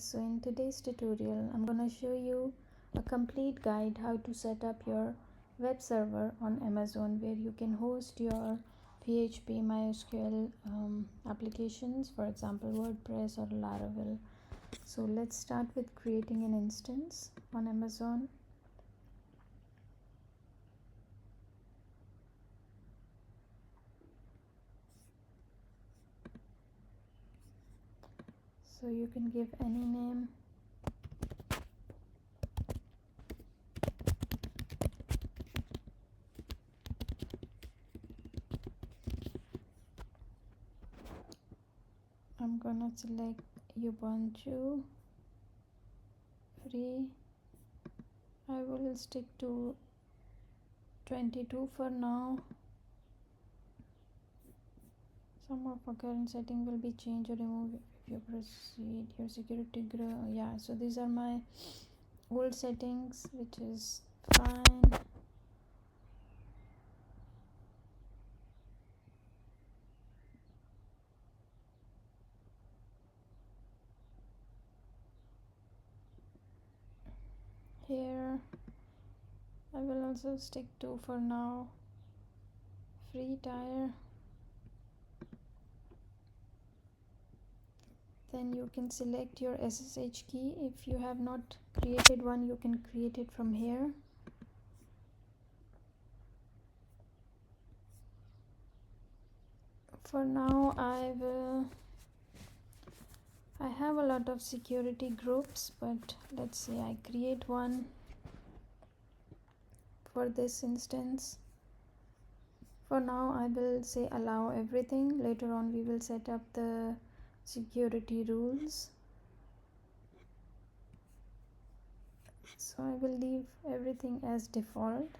So in today's tutorial I'm gonna show you a complete guide how to set up your web server on Amazon, where you can host your PHP, MySQL applications, for example WordPress or Laravel. So let's start with creating an instance on Amazon. So you can give any name. I'm gonna select Ubuntu free. I will stick to 22 for now. Some of our current setting will be changed or removed if you proceed your security grow. Yeah, so these are my old settings, which is fine. Here I will also stick to for now free tier. Then you can select your SSH key. If you have not created one, you can create it from here. For now I have a lot of security groups, but let's say I create one for this instance. For now I will say allow everything. Later on we will set up the security rules. So I will leave everything as default.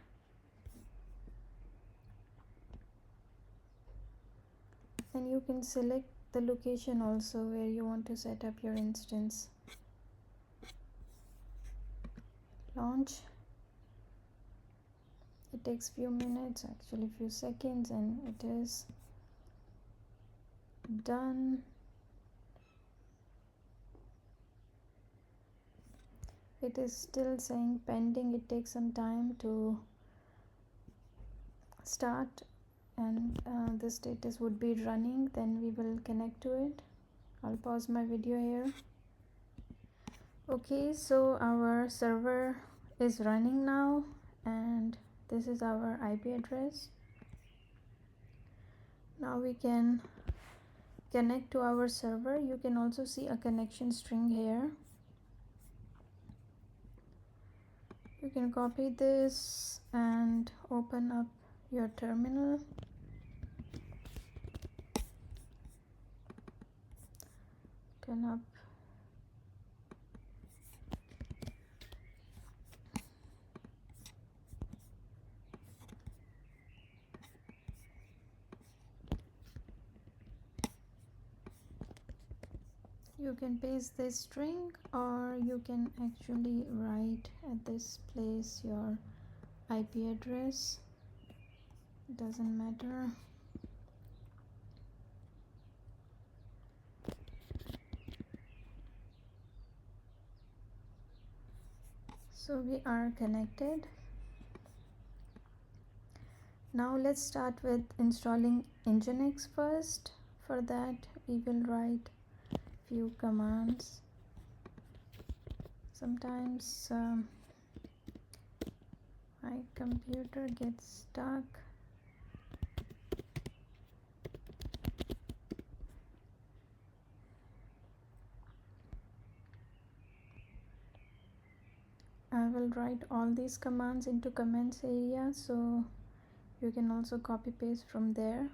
And you can select the location also where you want to set up your instance. Launch. It takes few minutes, actually few seconds, and it is done. It is still saying pending. It takes some time to start, and the status would be running. Then we will connect to it. I'll pause my video here. Okay, so our server is running now, and this is our IP address. Now we can connect to our server. You can also see a connection string here. You can copy this and open up your terminal. Open up you can paste this string, or you can actually write at this place your IP address. It doesn't matter. So we are connected. Now let's start with installing Nginx first. For that we will write few commands. Sometimes my computer gets stuck. I will write all these commands into comments area, so you can also copy paste from there.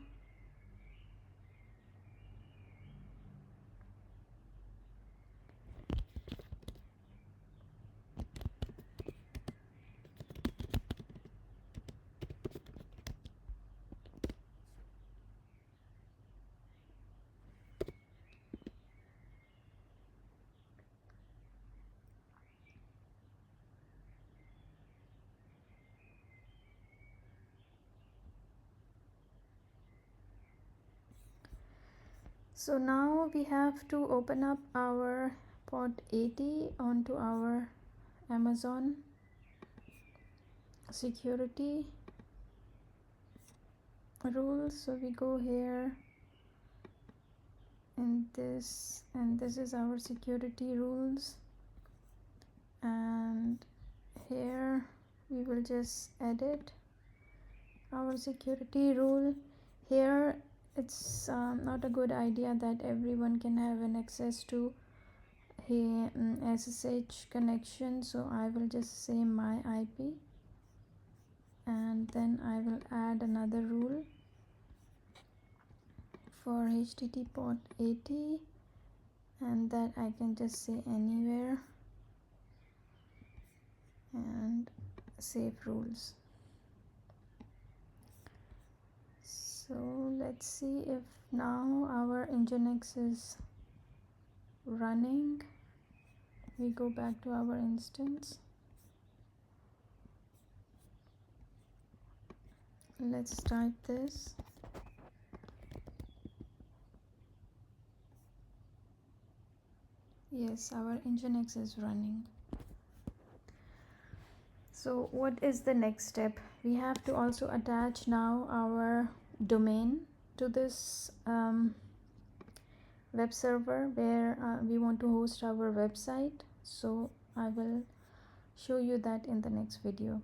So now we have to open up our port 80 onto our Amazon security rules. So we go here in this, and this is our security rules, and here we will just edit our security rule. Here it's not a good idea that everyone can have an access to SSH connection, so I will just say my IP, and then I will add another rule for HTTP port 80, and that I can just say anywhere and save rules. So let's see if now our Nginx is running. We go back to our instance. Let's start this. Yes, our Nginx is running. So what is the next step? We have to also attach now our domain to this web server where we want to host our website. So I will show you that in the next video.